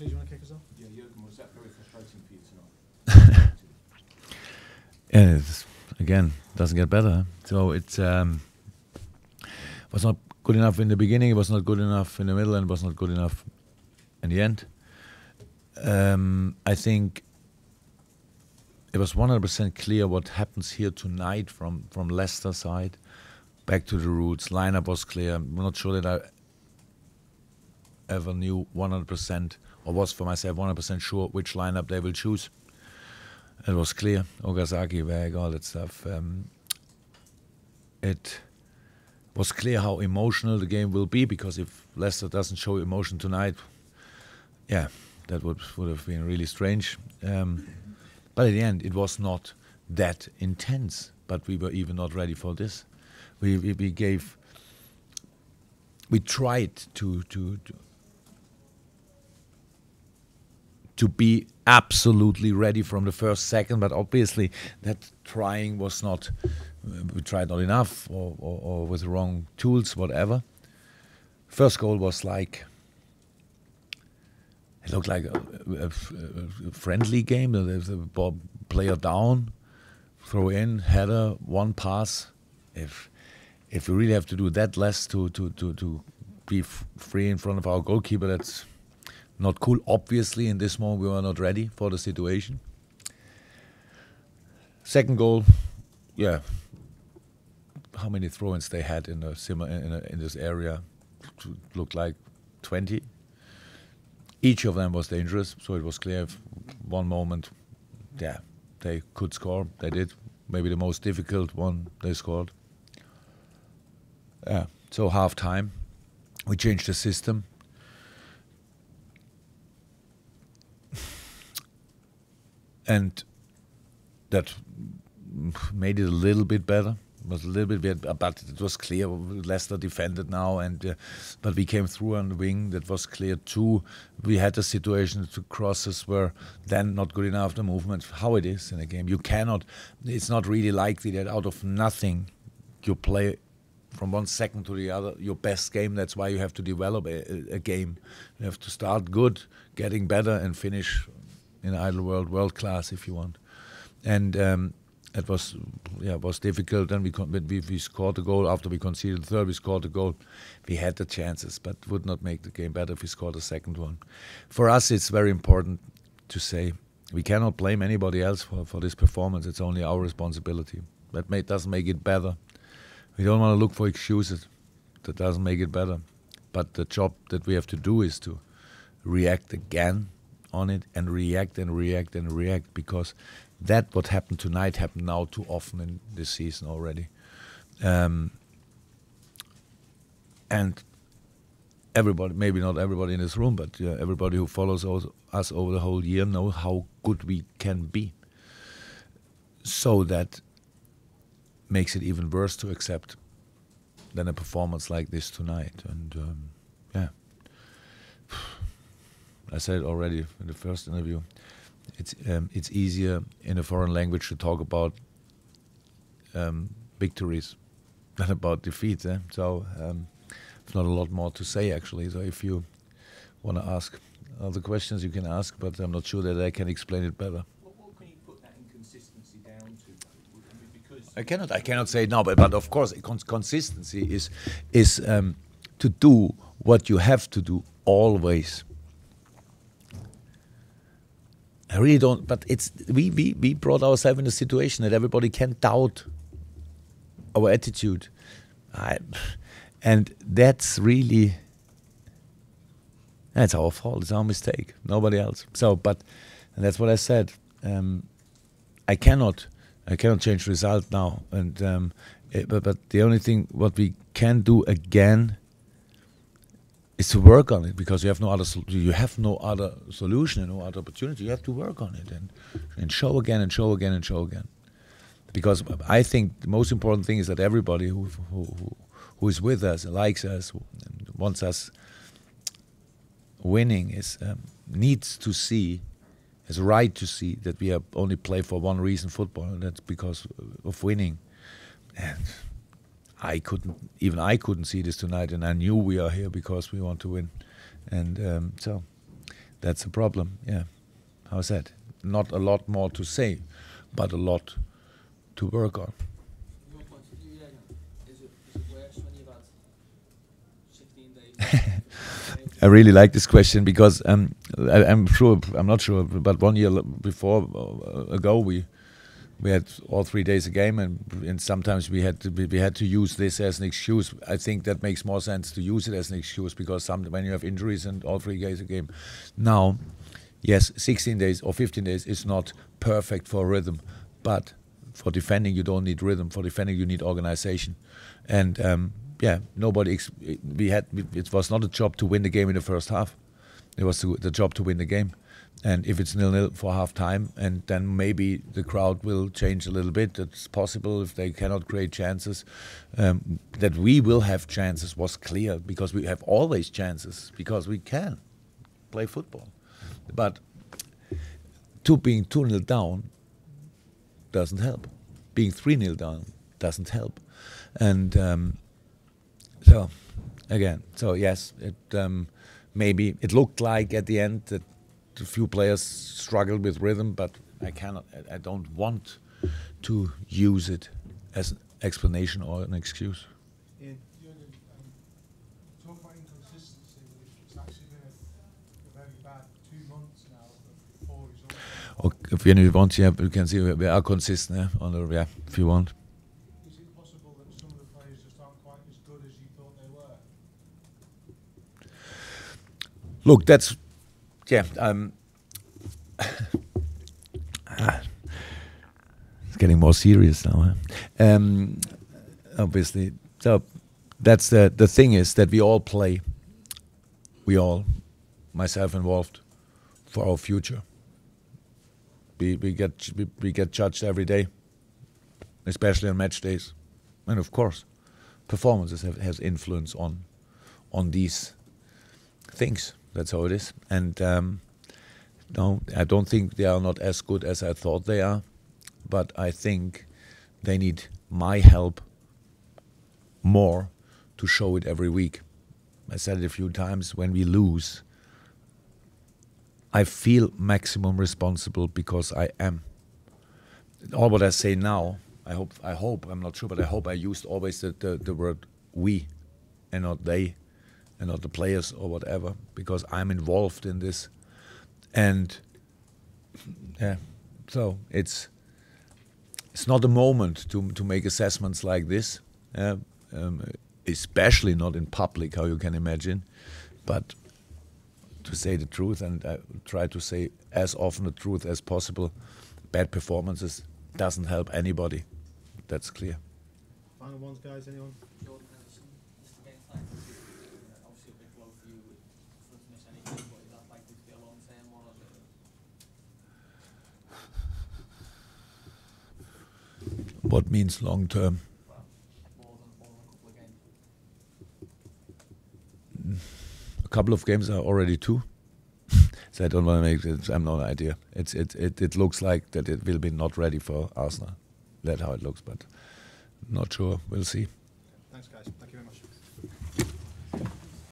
questions you want to kick us off? Yeah, Jurgen, was that very frustrating for you tonight? Yeah, again, doesn't get better. So it was not good enough in the beginning, it was not good enough in the middle, and it was not good enough in the end. I think it was 100% clear what happens here tonight from Leicester side. Back to the roots, lineup was clear. I'm not sure that I ever knew 100%, or was for myself 100% sure which lineup they will choose. It was clear, Ogasaki, Weg, all that stuff. It was clear how emotional the game will be, because if Leicester doesn't show emotion tonight, yeah, that would have been really strange. But in the end, it was not that intense, but we were even not ready for this. We tried to be absolutely ready from the first second, but obviously that trying was not, we tried not enough, or with the wrong tools, whatever. First goal was like, it looked like a friendly game. There's a ball, player down, throw in, header, one pass. If we really have to do that less to be free in front of our goalkeeper, that's not cool. Obviously, in this moment, we were not ready for the situation. Second goal, yeah. How many throw-ins they had in this area? Looked like 20. Each of them was dangerous, so it was clear. If one moment, yeah, they could score. They did. Maybe the most difficult one they scored. Yeah. So half time, we changed the system. And that made it a little bit better. It was a little bit weird, but it was clear Leicester defended now, and but we came through on the wing. That was clear too. We had a situation to crosses were then not good enough. The movement, how it is in a game, you cannot. It's not really likely that out of nothing you play from one second to the other your best game. That's why you have to develop a game. You have to start good, getting better, and finish in idle world class if you want. And it was difficult. Then we scored the goal after we conceded the third. We scored the goal. We had the chances, but would not make the game better if we scored a second one. For us, it's very important to say we cannot blame anybody else for this performance. It's only our responsibility. That doesn't make it better. We don't want to look for excuses. That doesn't make it better. But the job that we have to do is to react again on it, and react and react and react, because that what happened tonight happened now too often in this season already. And everybody, maybe not everybody in this room, but everybody who follows us over the whole year know how good we can be. So that makes it even worse to accept than a performance like this tonight. And yeah, I said it already in the first interview. It's easier in a foreign language to talk about victories than about defeats. So there's not a lot more to say actually. So if you want to ask other questions, you can ask, but I'm not sure that I can explain it better. What can you put that inconsistency down to? I mean, because I cannot say it now, but of course consistency is to do what you have to do always. I really don't, but it's we brought ourselves in a situation that everybody can doubt our attitude, and that's really, that's our fault. It's our mistake. Nobody else. So, and that's what I said. I cannot change the result now, and but the only thing what we can do again is to work on it, because you have no other solution and no other opportunity. You have to work on it and show again and show again and show again. Because I think the most important thing is that everybody who is with us, likes us, and wants us winning needs to see, has a right to see that we have only play for one reason, football, and that's because of winning. And I couldn't see this tonight, and I knew we are here because we want to win, and so That's a problem. Yeah, how's that? Not a lot more to say, but a lot to work on. From your point of view, is it worse when you've had 16 days? I really like this question because I'm not sure, but 1 year before ago we had all 3 days a game, and sometimes we had to use this as an excuse. I think that makes more sense to use it as an excuse because when you have injuries and all 3 days a game. Now, yes, 16 days or 15 days is not perfect for rhythm, but for defending you don't need rhythm. For defending you need organization, and it was not a job to win the game in the first half. It was the job to win the game. And if it's 0-0 for half time, and then maybe the crowd will change a little bit. It's possible if they cannot create chances. That we will have chances was clear because we have always chances because we can play football. But being 2-0 down doesn't help. Being 3-0 down doesn't help. And yes, maybe it looked like at the end that a few players struggled with rhythm, but I don't want to use it as an explanation or an excuse. Ian, Jurgen, talk about inconsistency. It's actually been a very bad 2 months now of poor results. If you want, you can see we are consistent if you want. Is it possible that some of the players just aren't quite as good as you thought they were? Look, that's it's getting more serious now. Obviously, so that's the thing is that we all play. We all, myself involved, for our future. We get judged every day, especially on match days, and of course, performances has influence on these things. That's how it is. And no, I don't think they are not as good as I thought they are, but I think they need my help more to show it every week. I said it a few times, when we lose, I feel maximum responsible because I am. All what I say now, I hope, I'm not sure, but I hope I used always the word we and not they and not the players or whatever, because I'm involved in this. And so it's not a moment to make assessments like this, especially not in public, how you can imagine, but to say the truth, and I try to say as often the truth as possible. Bad performances doesn't help anybody. That's clear. Final ones, guys, anyone? Jordan, just to get inside, obviously a big blow for you for us to miss any game, but is that likely to be a long-term one? Or What means long-term? well, more than a couple of games? A couple of games are already 2. So I don't want to make it. I'm no idea. It looks like that it will be not ready for Arsenal. That's how it looks, but not sure. We'll see. Thanks, guys.